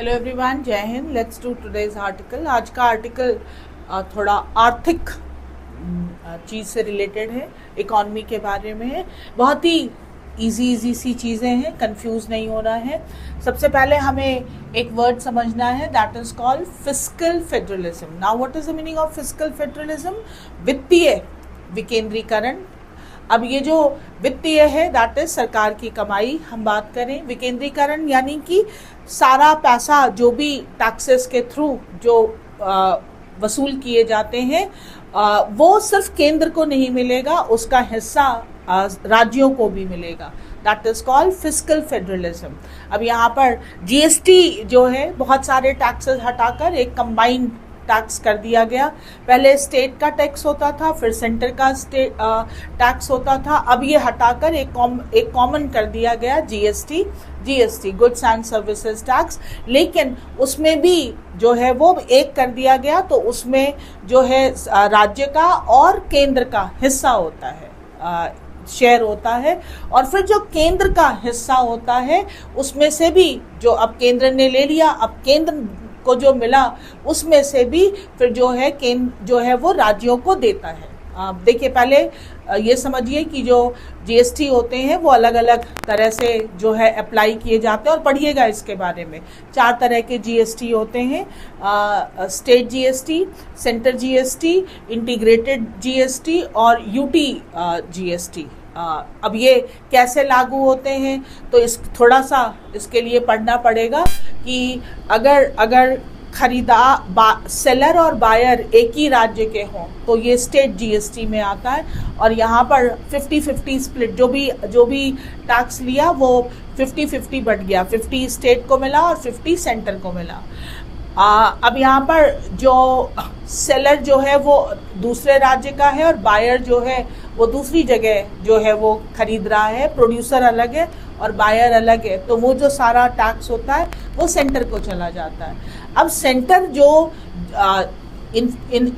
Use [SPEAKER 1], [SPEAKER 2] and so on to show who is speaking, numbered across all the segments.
[SPEAKER 1] Hello everyone, जय Hind. Let's do today's article. आज का आर्टिकल थोड़ा आर्थिक चीज़ से रिलेटेड है, इकॉनमी के बारे में है। बहुत ही इजी सी चीज़ें हैं, कंफ्यूज नहीं होना है। सबसे पहले हमें एक वर्ड समझना है, that is called fiscal federalism. Now what is the meaning of fiscal federalism? वित्तीय विकेंद्रीकरण। अब ये जो वित्तीय है दैट इज सरकार की कमाई हम बात करें। विकेंद्रीकरण यानी कि सारा पैसा जो भी टैक्सेस के थ्रू जो वसूल किए जाते हैं वो सिर्फ केंद्र को नहीं मिलेगा, उसका हिस्सा राज्यों को भी मिलेगा। That is called fiscal federalism. अब यहाँ पर जीएसटी जो है, बहुत सारे टैक्सेस हटाकर एक कंबाइंड टैक्स कर दिया गया। पहले स्टेट का टैक्स होता था, फिर सेंटर का टैक्स होता था। अब ये हटाकर एक कॉमन कर दिया गया GST, goods and services tax. लेकिन उसमें भी जो है वो एक कर दिया गया, तो उसमें जो है राज्य का और केंद्र का हिस्सा होता है, शेयर होता है। और फिर जो केंद्र का हिस्सा होता है उसमें से भी जो अब केंद्र ने ले लिया, अब केंद्र को जो मिला उसमें से भी फिर जो है केंद्र जो है वो राज्यों को देता है। देखिए, पहले ये समझिए कि जो जीएसटी होते हैं वो अलग अलग तरह से जो है अप्लाई किए जाते हैं, और पढ़िएगा इसके बारे में। 4 तरह के जीएसटी होते हैं, state GST, centre GST, integrated GST और यूटी जीएसटी। अब ये कैसे लागू होते हैं, तो थोड़ा सा इसके लिए पढ़ना पड़ेगा कि अगर सेलर और बायर एक ही राज्य के हों तो ये स्टेट जीएसटी में आता है। और यहाँ पर 50-50 स्प्लिट, जो भी टैक्स लिया वो 50-50 बट गया, 50 स्टेट को मिला और 50 सेंटर को मिला। अब यहाँ पर जो सेलर जो है वो दूसरे राज्य का है और बायर जो है वो दूसरी जगह जो है वो खरीद रहा है। प्रोड्यूसर अलग है और बायर अलग है, तो वो जो सारा टैक्स होता है वो सेंटर को चला जाता है। अब सेंटर जो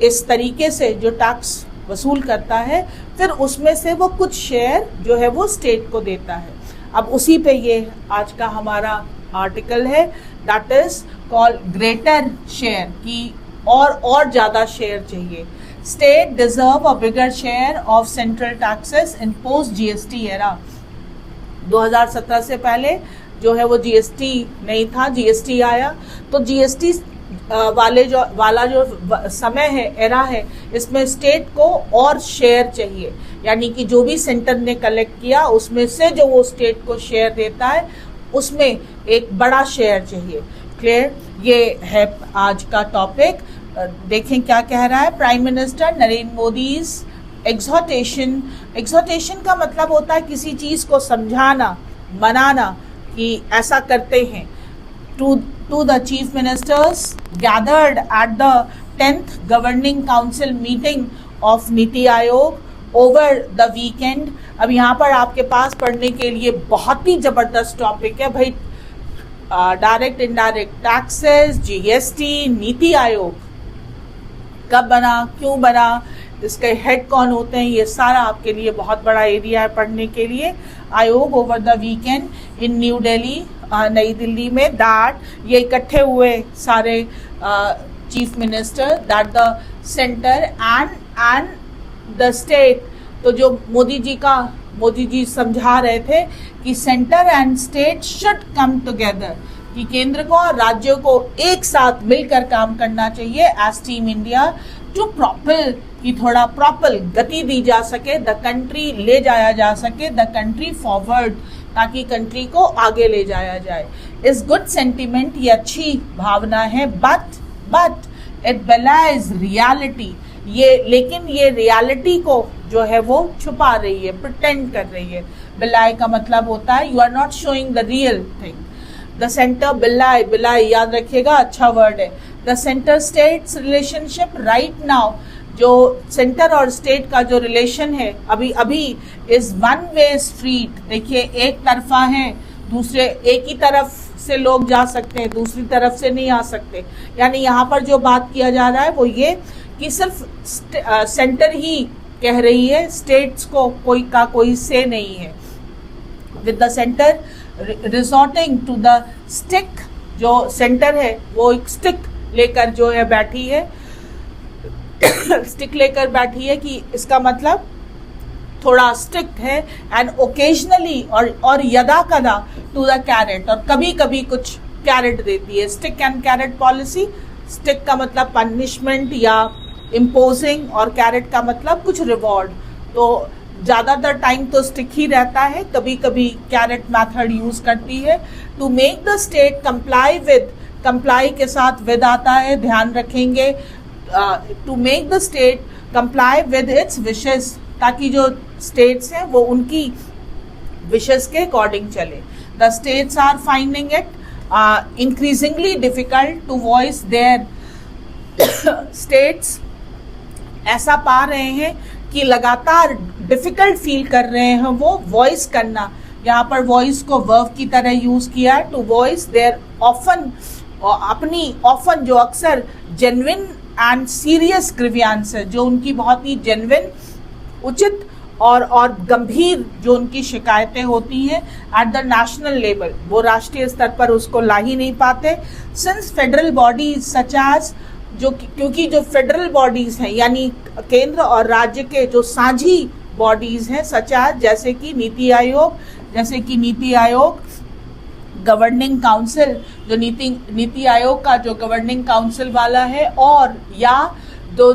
[SPEAKER 1] इस तरीके से जो टैक्स वसूल करता है, फिर उसमें से वो कुछ शेयर जो है वो स्टेट को देता है। अब उसी पे ये आज का हमारा आर्टिकल है, that is called greater share, की और ज़्यादा शेयर चाहिए। State deserve a bigger share of central taxes in post GST era. 2017 से पहले जो है वो जीएसटी नहीं था, जीएसटी आया, तो जीएसटी वाला जो समय है, एरा है, इसमें स्टेट को और शेयर चाहिए। यानी कि जो भी सेंटर ने कलेक्ट किया उसमें से जो वो स्टेट को शेयर देता है उसमें एक बड़ा शेयर चाहिए। क्लियर? ये है आज का टॉपिक। देखें क्या कह रहा है prime minister Narendra Modi. Exhortation का मतलब होता है किसी चीज को समझाना, मनाना कि ऐसा करते हैं। To the chief ministers gathered at the 10th governing council meeting of NITI Aayog over the weekend. अब यहाँ पर आपके पास पढ़ने के लिए बहुत ही जबरदस्त टॉपिक है भाई। Direct indirect taxes, GST, NITI Aayog कब बना, क्यों बना, इसके हेड कौन होते हैं, ये सारा आपके लिए बहुत बड़ा एरिया है पढ़ने के लिए। आयोग over the weekend in new Delhi, नई दिल्ली में, दैट ये इकट्ठे हुए सारे chief minister, that the centre and the state. तो जो मोदी जी समझा रहे थे कि centre and state should come together, कि केंद्र को और राज्यों को एक साथ मिलकर काम करना चाहिए एज टीम इंडिया टू प्रॉपल, कि थोड़ा प्रॉपर गति दी जा सके, द कंट्री ले जाया जा सके, द कंट्री फॉरवर्ड, ताकि कंट्री को आगे ले जाया जाए। इस गुड सेंटिमेंट, ये अच्छी भावना है, बट इट बेलाइज रियलिटी, लेकिन ये रियलिटी को जो है वो छुपा रही है, प्रिटेंड कर रही है। बिलाई का मतलब होता है you are not showing the real thing. The centre बिलाई याद रखिएगा, अच्छा वर्ड है। The centre states relationship right now, जो सेंटर और स्टेट का जो रिलेशन है अभी इज वन वे स्ट्रीट। देखिए, एक तरफा है, दूसरे एक ही तरफ से लोग जा सकते हैं, दूसरी तरफ से नहीं आ सकते। यानी यहाँ पर जो बात किया जा रहा है वो ये कि सिर्फ सेंटर ही कह रही है, स्टेट्स को कोई से नहीं है। With the centre resorting to the stick जो सेंटर है वो एक स्टिक लेकर जो है बैठी है स्टिक लेकर बैठी है कि इसका मतलब थोड़ा स्ट्रिक्ट है, एंड ओकेजनली और यदा कदा टू द कैरेट, और कभी कभी कुछ कैरेट देती है। Stick and carrot policy, stick का मतलब पनिशमेंट या इम्पोजिंग और कैरेट का मतलब कुछ रिवॉर्ड। तो ज़्यादातर टाइम तो स्टिक ही रहता है, कभी कभी कैरेट मेथड यूज करती है। To make the state comply with, comply के साथ विद आता है, ध्यान रखेंगे। To make the state comply with its wishes, ताकि जो स्टेट्स हैं वो उनकी विशेस के अकॉर्डिंग चले। The states are finding it increasingly difficult to voice their states ऐसा पा रहे हैं कि लगातार डिफिकल्ट फील कर रहे हैं वो वॉइस करना। यहाँ पर वॉइस को वर्ब की तरह यूज किया है, टू वॉइस देयर ऑफन, अपनी ऑफन जो अक्सर जेन्युइन एंड सीरियस ग्रीवियंसेस, जो उनकी बहुत ही जेन्युइन, उचित और गंभीर जो उनकी शिकायतें होती हैं एट द नेशनल लेवल, वो राष्ट्रीय स्तर पर उसको ला ही नहीं पाते। Since federal bodies such as, जो क्योंकि जो फेडरल बॉडीज हैं यानी केंद्र और राज्य के जो साझी बॉडीज हैं, सच एज जैसे कि नीति आयोग, गवर्निंग काउंसिल, जो नीति आयोग का जो गवर्निंग काउंसिल वाला है, और या जो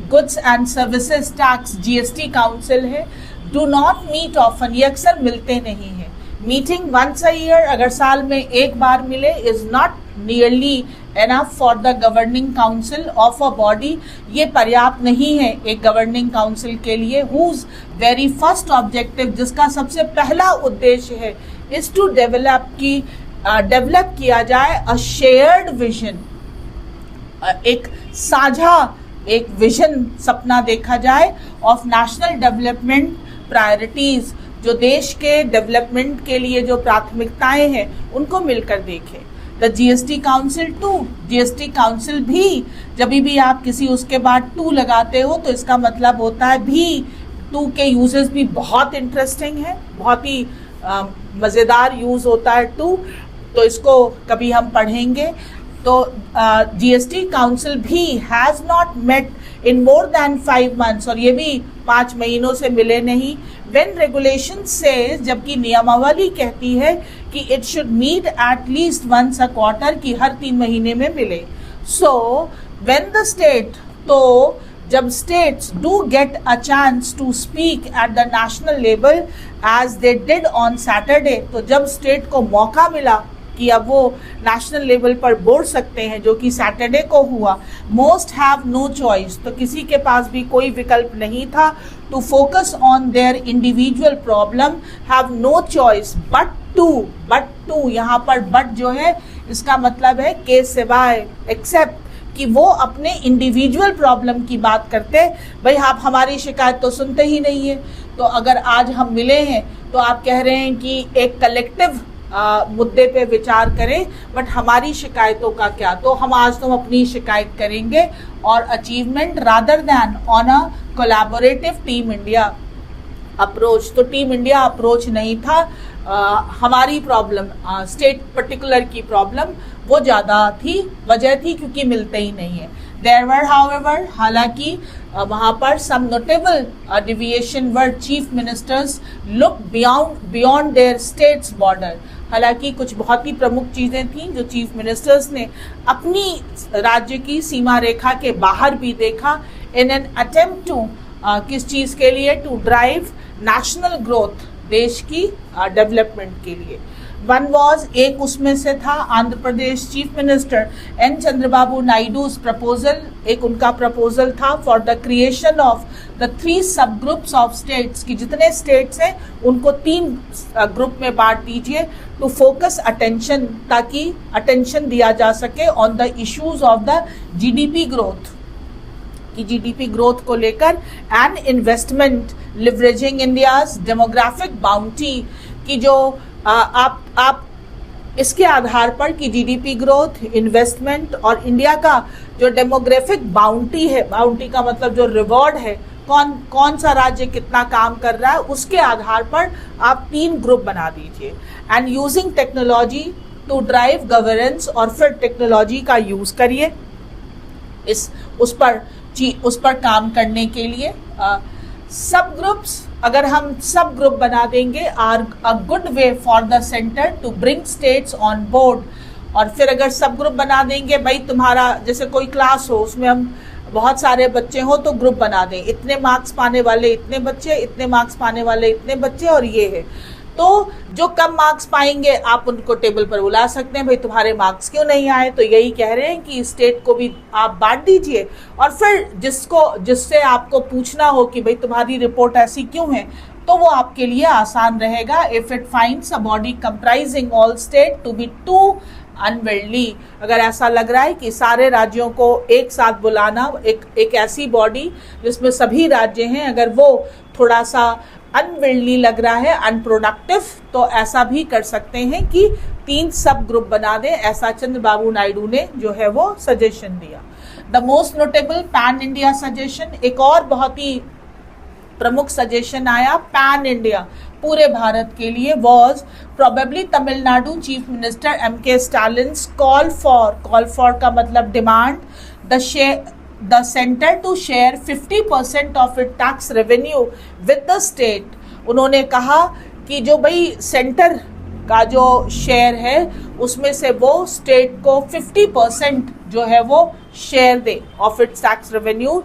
[SPEAKER 1] goods and services tax GST council है, डू नॉट मीट ऑफन, ये अक्सर मिलते नहीं हैं। मीटिंग वंस अ ईयर, अगर साल में एक बार मिले, is not nearly enough for the governing council of a body, ये पर्याप्त नहीं है एक गवर्निंग काउंसिल के लिए। हुज वेरी फर्स्ट ऑब्जेक्टिव, जिसका सबसे पहला उद्देश्य है, इज टू डेवलप किया जाए अ शेयर्ड विजन, एक साझा एक विजन, सपना देखा जाए ऑफ नेशनल डेवलपमेंट प्रायोरिटीज, जो देश के डेवलपमेंट के लिए जो प्राथमिकताएं हैं उनको मिलकर देखें। The GST council too, GST council भी, जब भी आप किसी उसके बाद टू लगाते हो तो इसका मतलब होता है भी, टू के यूजेस भी बहुत इंटरेस्टिंग है, बहुत ही मज़ेदार यूज होता है टू, तो इसको कभी हम पढ़ेंगे। तो जीएसटी काउंसिल भी has not met in more than 5 months, और ये भी 5 महीनों से मिले नहीं। व्हेन रेगुलेशन से, जबकि नियमावली कहती है कि it should meet at least once a quarter, की हर 3 महीने में मिले। सो व्हेन द स्टेट, तो जब states do get a chance to speak at the national level as they did on Saturday, तो जब स्टेट को मौका मिला कि अब वो नेशनल लेवल पर बोल सकते हैं, जो कि सैटरडे को हुआ, मोस्ट हैव नो चॉइस, तो किसी के पास भी कोई विकल्प नहीं था, to focus on their individual problem, have no choice but to, यहाँ पर बट जो है इसका मतलब है के सिवाय, एक्सेप्ट, कि वो अपने इंडिविजुअल प्रॉब्लम की बात करते। भाई आप हमारी शिकायत तो सुनते ही नहीं है, तो अगर आज हम मिले हैं तो आप कह रहे हैं कि एक कलेक्टिव मुद्दे पे विचार करें, बट हमारी शिकायतों का क्या, तो हम आज तो अपनी शिकायत करेंगे, और achievement rather than on a collaborative team India approach, तो टीम इंडिया अप्रोच नहीं था, हमारी प्रॉब्लम, स्टेट पर्टिकुलर की प्रॉब्लम वो ज़्यादा थी, वजह थी क्योंकि मिलते ही नहीं है। देयर वर हाउएवर, हालांकि वहाँ पर some notable deviation were chief ministers look beyond their states border, हालांकि कुछ बहुत ही प्रमुख चीज़ें थीं जो चीफ मिनिस्टर्स ने अपनी राज्य की सीमा रेखा के बाहर भी देखा, इन एन अटेम्प्ट टू, किस चीज़ के लिए, टू ड्राइव नेशनल ग्रोथ, देश की डेवलपमेंट के लिए। वन वॉज, एक उसमें से था Andhra Pradesh chief minister N Chandrababu Naidu's proposal, एक उनका प्रपोजल था for the creation of the 3 sub groups of states, की जितने स्टेट्स हैं उनको 3 ग्रुप में बांट दीजिए, टू फोकस अटेंशन, ताकि अटेंशन दिया जा सके on the issues of the GDP growth, की जीडीपी ग्रोथ को लेकर, and investment leveraging India's demographic bounty, की जो आप इसके आधार पर कि जीडीपी ग्रोथ, इन्वेस्टमेंट और इंडिया का जो डेमोग्राफिक बाउंटी है, बाउंटी का मतलब जो रिवॉर्ड है, कौन सा राज्य कितना काम कर रहा है, उसके आधार पर आप 3 ग्रुप बना दीजिए। And using technology to drive governance, और फिर टेक्नोलॉजी का यूज करिए उस पर काम करने के लिए। सब ग्रुप्स, अगर हम सब ग्रुप बना देंगे, are a good way for the centre to bring states on board. और फिर अगर सब ग्रुप बना देंगे, भाई तुम्हारा जैसे कोई क्लास हो, उसमें हम बहुत सारे बच्चे हो तो ग्रुप बना दें, इतने मार्क्स पाने वाले इतने बच्चे, इतने मार्क्स पाने वाले इतने बच्चे, और ये है। तो जो कम मार्क्स पाएंगे आप उनको टेबल पर बुला सकते हैं, भाई तुम्हारे मार्क्स क्यों नहीं आए, तो यही कह रहे हैं कि स्टेट को भी आप बांट दीजिए। और फिर जिससे आपको पूछना हो कि भाई तुम्हारी रिपोर्ट ऐसी क्यों है, तो वो आपके लिए आसान रहेगा। If it finds a body comprising all state to be too unwieldy, अगर ऐसा लग रहा है कि सारे राज्यों को एक साथ बुलाना, एक ऐसी बॉडी जिसमें सभी राज्य हैं, अगर वो थोड़ा सा अनविल्डली लग रहा है, अनप्रोडक्टिव, तो ऐसा भी कर सकते हैं कि 3 सब ग्रुप बना दें। ऐसा चंद्रबाबू नायडू ने जो है वो सजेशन दिया। The most notable pan India suggestion, एक और बहुत ही प्रमुख सजेशन आया पैन इंडिया, पूरे भारत के लिए, was probably Tamil Nadu chief minister M.K. Stalin's call for का मतलब demand the centre to share 50% of it tax revenue with the state. उन्होंने कहा कि जो भाई सेंटर का जो शेयर है उसमें से वो स्टेट को 50% जो है वो share they of its tax revenue,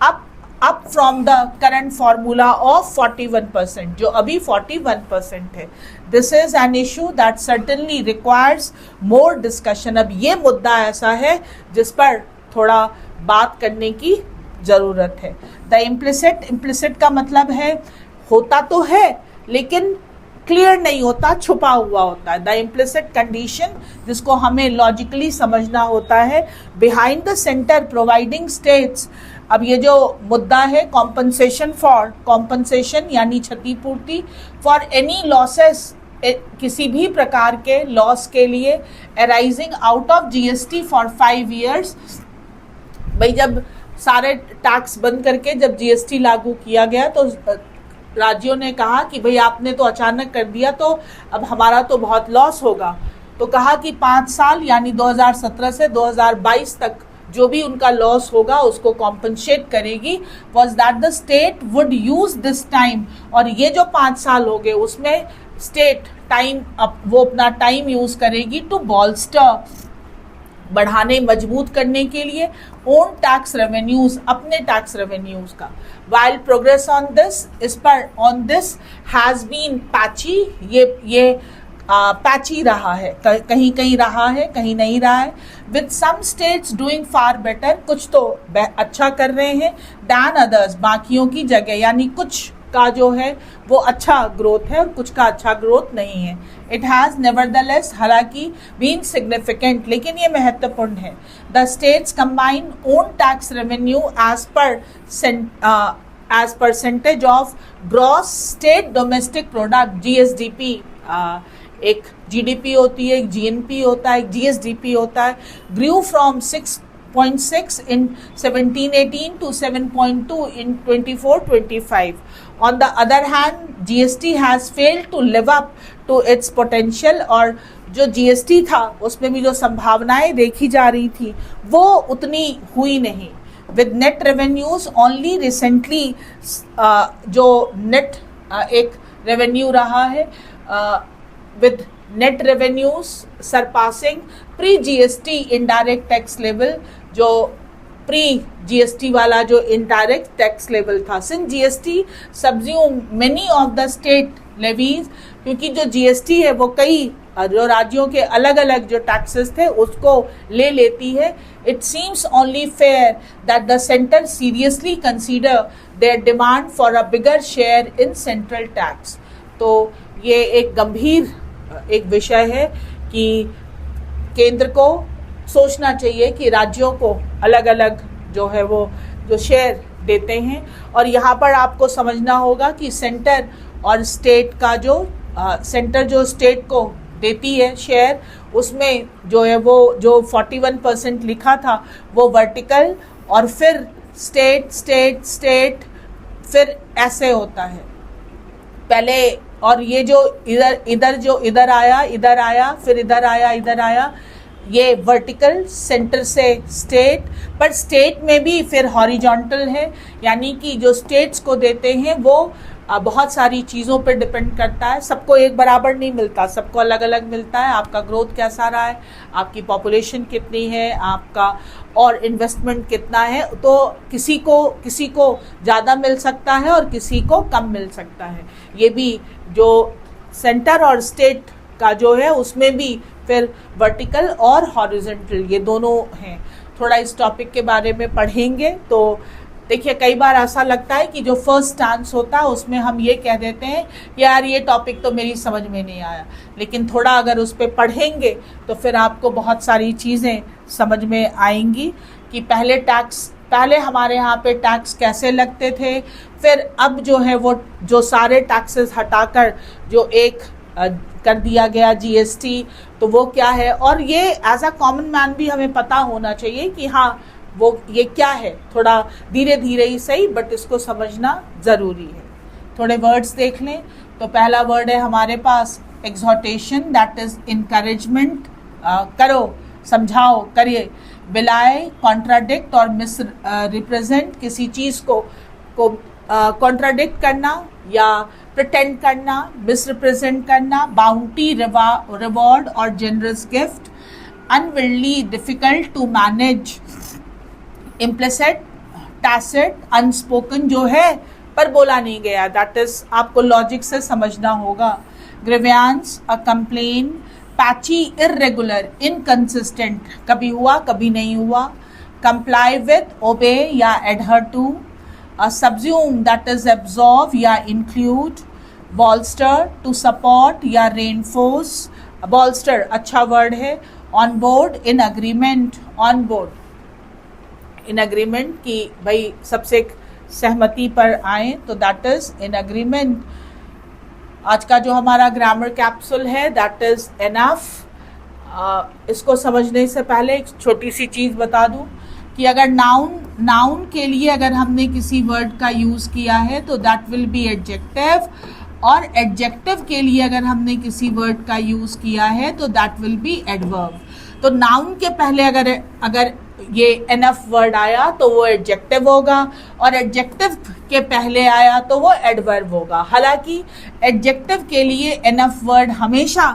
[SPEAKER 1] up from the current formula of 41%, जो अभी 41% है। This is an issue that certainly requires more discussion. अब ये मुद्दा ऐसा है जिस पर थोड़ा बात करने की जरूरत है। द इम्प्लिसिट का मतलब है होता तो है लेकिन क्लियर नहीं होता, छुपा हुआ होता है। द इम्प्लिसिट कंडीशन, जिसको हमें लॉजिकली समझना होता है, behind the centre providing states. अब ये जो मुद्दा है कॉम्पनसेशन यानी क्षतिपूर्ति फॉर एनी लॉसेस, किसी भी प्रकार के लॉस के लिए, arising out of GST for 5 years। भाई जब सारे टैक्स बंद करके जब GST लागू किया गया तो राज्यों ने कहा कि भाई आपने तो अचानक कर दिया तो अब हमारा तो बहुत लॉस होगा। तो कहा कि 5 साल यानी 2017 से 2022 तक जो भी उनका लॉस होगा उसको कॉम्पनसेट करेगी। Was that the state would use this time, और ये जो 5 साल हो गए उसमें स्टेट वो अपना टाइम यूज करेगी टू बॉल्स्टर, बढ़ाने मजबूत करने के लिए ओन टैक्स रेवेन्यूज, अपने टैक्स रेवेन्यूज का। While progress on this has been patchy, ये पैची रहा है, कहीं कहीं रहा है कहीं नहीं रहा है। With some states doing far better, कुछ तो अच्छा कर रहे हैं, दैन अदर्स, बाकियों की जगह, यानी कुछ का जो है वो अच्छा ग्रोथ है और कुछ का अच्छा ग्रोथ नहीं है। इट हैज नेवरदलेस, हालांकि बीन सिग्निफिकेंट, लेकिन ये महत्वपूर्ण है। The states combined own tax revenue as percentage of gross state domestic product, GSDP। एक GDP होती है, एक GNP होता है, एक GSDP होता है। Grew from 6.6 in 17-18 to 7.2 in 24-25. On the other hand, GST has failed to live up to its potential, और जो GST था उसमें भी जो संभावनाएं देखी जा रही थी वो उतनी हुई नहीं। With net revenues only recently, जो net एक रेवेन्यू रहा है, with net revenues surpassing pre-GST indirect tax level, जो pre-GST वाला जो indirect tax level था। Since GST subsume many of the state levies, क्योंकि जो GST है वो कई जो राज्यों के अलग अलग जो टैक्सेस थे उसको ले लेती है। It seems only fair that the center seriously consider their demand for a bigger share in central tax। तो ये एक गंभीर एक विषय है कि केंद्र को सोचना चाहिए कि राज्यों को अलग अलग जो है वो जो शेयर देते हैं, और यहाँ पर आपको समझना होगा कि सेंटर और स्टेट का जो सेंटर जो स्टेट को देती है शेयर, उसमें जो है वो जो 41% लिखा था वो वर्टिकल, और फिर स्टेट स्टेट स्टेट फिर ऐसे होता है। पहले और ये जो इधर आया फिर इधर आया, ये वर्टिकल सेंटर से स्टेट, पर स्टेट में भी फिर हॉरिजॉन्टल है, यानी कि जो स्टेट्स को देते हैं वो बहुत सारी चीज़ों पर डिपेंड करता है। सबको एक बराबर नहीं मिलता, सबको अलग अलग मिलता है। आपका ग्रोथ कैसा रहा है, आपकी पॉपुलेशन कितनी है, आपका और इन्वेस्टमेंट कितना है, तो किसी को ज़्यादा मिल सकता है और किसी को कम मिल सकता है। ये भी जो सेंटर और स्टेट का जो है उसमें भी फिर वर्टिकल और हॉरिजॉन्टल ये दोनों हैं। थोड़ा इस टॉपिक के बारे में पढ़ेंगे तो देखिए, कई बार ऐसा लगता है कि जो फर्स्ट स्टांस होता है उसमें हम ये कह देते हैं यार ये टॉपिक तो मेरी समझ में नहीं आया, लेकिन थोड़ा अगर उस पर पढ़ेंगे तो फिर आपको बहुत सारी चीज़ें समझ में आएंगी कि पहले हमारे यहाँ पे टैक्स कैसे लगते थे, फिर अब जो है वो जो सारे टैक्सेस हटाकर जो एक कर दिया गया जीएसटी, तो वो क्या है। और ये एज अ कॉमन मैन भी हमें पता होना चाहिए कि हाँ वो ये क्या है, थोड़ा धीरे धीरे ही सही बट इसको समझना ज़रूरी है। थोड़े वर्ड्स देख लें तो पहला वर्ड है हमारे पास एक्सहॉर्टेशन, दैट इज इनकरेजमेंट, करो, समझाओ, करिए। बिलाए, कॉन्ट्राडिक्ट और मिस रिप्रेजेंट, किसी चीज़ को कॉन्ट्राडिक्ट करना या प्रिटेंड करना, मिस रिप्रेजेंट करना। बाउंटी, रिवॉर्ड और generous gift. Unwieldy, difficult to manage. Implicit, tacit, unspoken जो है पर बोला नहीं गया, दैट इज आपको लॉजिक से समझना होगा। Grievance, a complain. Patchy, irregular, inconsistent, कभी हुआ कभी नहीं हुआ। कंप्लाई विथ, ओबे या adhere to. Subsume, that is absorb या इंक्लूड। बॉल्स्टर, टू सपोर्ट या रेनफोर्स। बॉल्स्टर अच्छा वर्ड है। On board, in agreement, on board in agreement कि भाई सबसे सहमति पर आए, तो दैट इज इन अग्रीमेंट। आज का जो हमारा ग्रामर कैप्सूल है दैट इज एनफ। इसको समझने से पहले एक छोटी सी चीज़ बता दूं कि अगर नाउन के लिए अगर हमने किसी वर्ड का यूज़ किया है तो दैट विल बी एडजेक्टिव, और एडजेक्टिव के लिए अगर हमने किसी वर्ड का यूज़ किया है तो दैट विल बी एडवर्ब। तो नाउन के पहले अगर ये एनफ वर्ड आया तो वो एडजेक्टिव होगा, और एडजेक्टिव के पहले आया तो वो एडवर्ब होगा। हालांकि एडजेक्टिव के लिए एनफ वर्ड हमेशा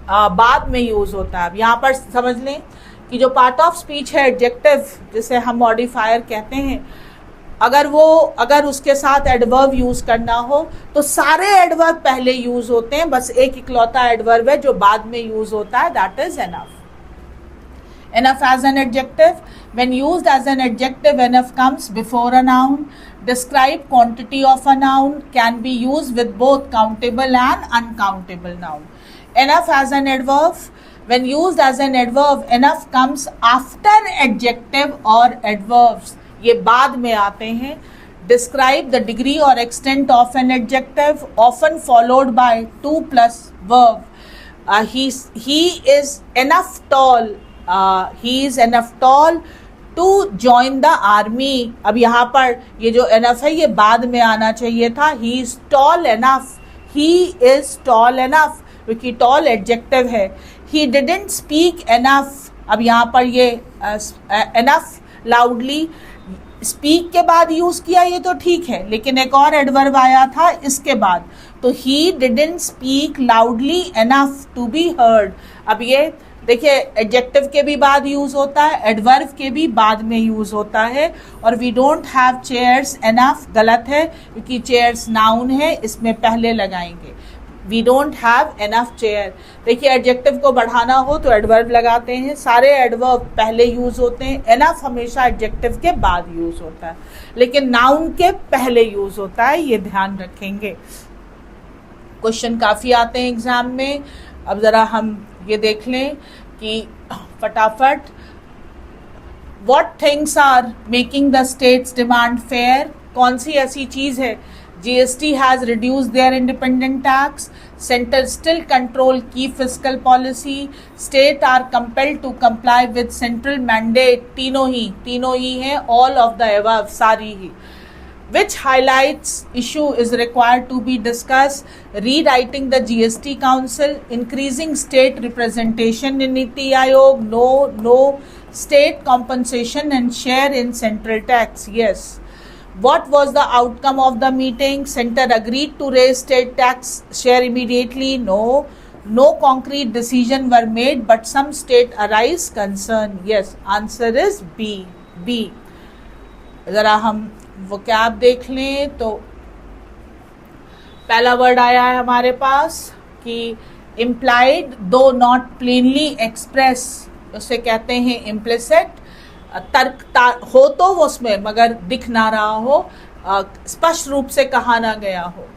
[SPEAKER 1] बाद में यूज़ होता है। अब यहाँ पर समझ लें कि जो पार्ट ऑफ स्पीच है एडजेक्टिव, जिसे हम मॉडिफायर कहते हैं, अगर उसके साथ एडवर्ब यूज़ करना हो तो सारे एडवर्ब पहले यूज़ होते हैं, बस एक इकलौता एडवर्ब है जो बाद में यूज़ होता है, that is enough. Enough as an adjective. When used as an adjective, enough comes before a noun. Describe quantity of a noun. Can be used with both countable and uncountable noun. Enough as an adverb. When used as an adverb, enough comes after adjective or adverbs. ये बाद में आते हैं. Describe the degree or extent of an adjective, often followed by to plus verb. He is enough tall. He is enough tall to join the army. अब यहाँ पर ये जो enough है ये बाद में आना चाहिए था. He is tall enough. He is tall enough क्योंकि tall adjective है. He didn't speak enough. अब यहाँ पर ये enough loudly speak के बाद यूज़ किया, ये तो ठीक है, लेकिन एक और एडवर्ब आया था इसके बाद, तो he didn't speak loudly enough to be heard. अब ये देखिए एडजेक्टिव के भी बाद यूज़ होता है, एडवर्ब के भी बाद में यूज़ होता है। और we don't have chairs enough गलत है क्योंकि चेयर्स नाउन है, इसमें पहले लगाएंगे। We don't have enough chair. देखिए एडजेक्टिव को बढ़ाना हो तो एडवर्ब लगाते हैं, सारे एडवर्ब पहले यूज़ होते हैं, एनफ हमेशा एडजेक्टिव के बाद यूज़ होता है, लेकिन नाउन के पहले यूज़ होता है, ये ध्यान रखेंगे। क्वेश्चन काफ़ी आते हैं एग्जाम में। अब ज़रा हम ये देख लें कि फटाफट, what things are making the states demand fair, कौन सी ऐसी चीज़ है। GST has reduce their independent tax, centre still control की fiscal policy, state are compelled to comply with central mandate, तीनों ही हैं, ऑल ऑफ द अबव, सारी ही। Which highlights issue is required to be discussed? Rewriting the GST Council, increasing state representation in Niti Aayog, no. State compensation and share in central tax, yes. What was the outcome of the meeting? Center agreed to raise state tax share immediately, no concrete decision were made, but some state arise concern, yes. Answer is B. जरा हम vocab देख लें तो पहला word आया है हमारे पास कि इम्प्लाइड दो नॉट प्लेनली एक्सप्रेस, उसे कहते हैं इम्प्लिसिट। तर्क हो तो उसमें मगर दिख ना रहा हो, स्पष्ट रूप से कहा ना गया हो।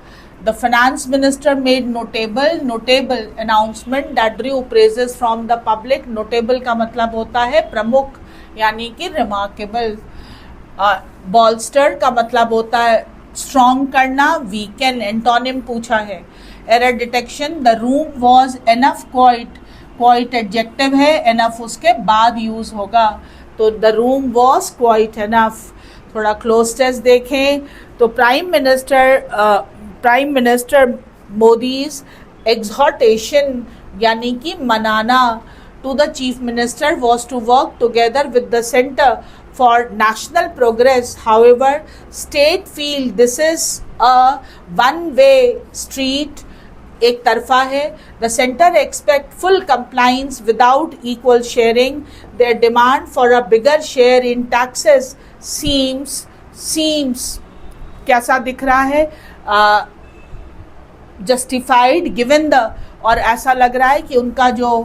[SPEAKER 1] The finance minister made notable announcement that Drew praises from the public. Notable का मतलब होता है प्रमुख, यानी कि रिमार्केबल। बॉल्स्टर का मतलब होता है स्ट्रॉन्ग करना, वीकन। एंटोनिम पूछा है। Error detection, the room was enough quite adjective है, एनफ उसके बाद यूज होगा, तो the room was quite enough. थोड़ा क्लोज टेस्ट देखें तो प्राइम मिनिस्टर मोदीज एग्जॉर्टेशन यानी कि मनाना to the chief minister was to work together with the centre for national progress. However, state feel this is a one-way street, एक तरफा है। The center expect full compliance without equal sharing. Their demand for a bigger share in taxes seems कैसा दिख रहा है? Justified given the, और ऐसा लग रहा है कि उनका जो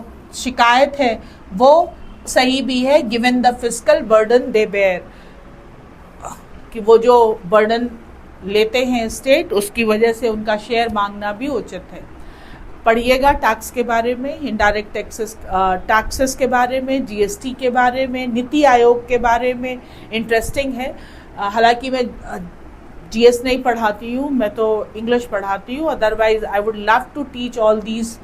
[SPEAKER 1] शिकायत है वो सही भी है, given the fiscal burden they bear, कि वो जो बर्डन लेते हैं स्टेट, उसकी वजह से उनका शेयर मांगना भी उचित है। पढ़िएगा टैक्स के बारे में, इनडायरेक्ट टैक्सेस के बारे में, जीएसटी के बारे में, नीति आयोग के बारे में। इंटरेस्टिंग है। हालांकि मैं जीएस नहीं पढ़ाती हूँ, मैं तो इंग्लिश पढ़ाती हूँ। Otherwise I would love to teach all these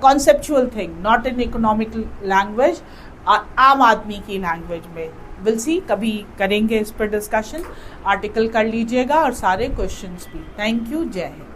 [SPEAKER 1] conceptual thing, not in economic language, आम आदमी की लैंग्वेज में। विल सी, कभी करेंगे इस पर डिस्कशन। आर्टिकल कर लीजिएगा और सारे क्वेश्चंस भी। थैंक यू, जय हिंद।